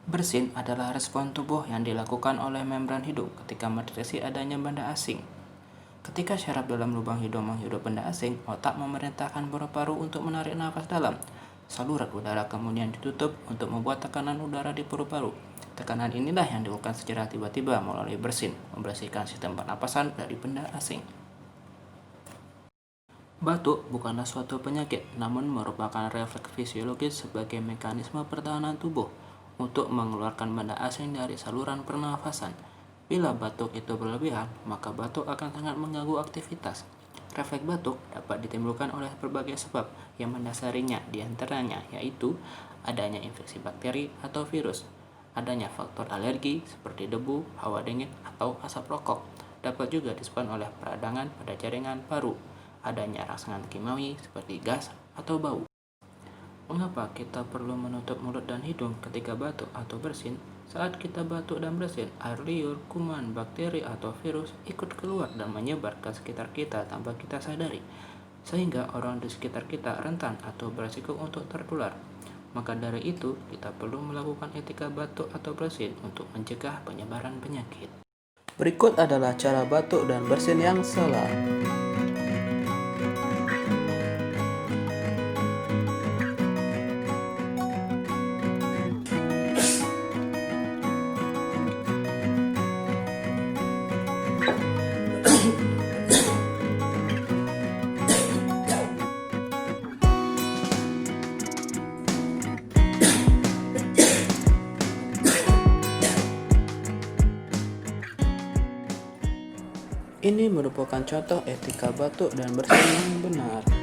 Bersin adalah respon tubuh yang dilakukan oleh membran hidung ketika mendeteksi adanya benda asing. Ketika syaraf dalam lubang hidung menghirup benda asing, otak memerintahkan paru-paru untuk menarik nafas dalam. Saluran udara kemudian ditutup untuk membuat tekanan udara di paru-paru. Tekanan inilah yang dilakukan secara tiba-tiba melalui bersin, membersihkan sistem pernapasan dari benda asing. Batuk bukanlah suatu penyakit, namun merupakan refleks fisiologis sebagai mekanisme pertahanan tubuh untuk mengeluarkan benda asing dari saluran pernafasan. Bila batuk itu berlebihan, maka batuk akan sangat mengganggu aktivitas. Refleks batuk dapat ditimbulkan oleh berbagai sebab yang mendasarinya, diantaranya yaitu adanya infeksi bakteri atau virus, adanya faktor alergi seperti debu, hawa dingin, atau asap rokok. Dapat juga disebabkan oleh peradangan pada jaringan paru, adanya rangsangan kimiawi seperti gas atau bau. Mengapa kita perlu menutup mulut dan hidung ketika batuk atau bersin? Saat kita batuk dan bersin, air liur, kuman, bakteri, atau virus ikut keluar dan menyebar ke sekitar kita tanpa kita sadari, sehingga orang di sekitar kita rentan atau berisiko untuk tertular. Maka dari itu, kita perlu melakukan etika batuk atau bersin untuk mencegah penyebaran penyakit. Berikut adalah cara batuk dan bersin yang salah. Ini merupakan contoh etika batuk dan bersin yang benar.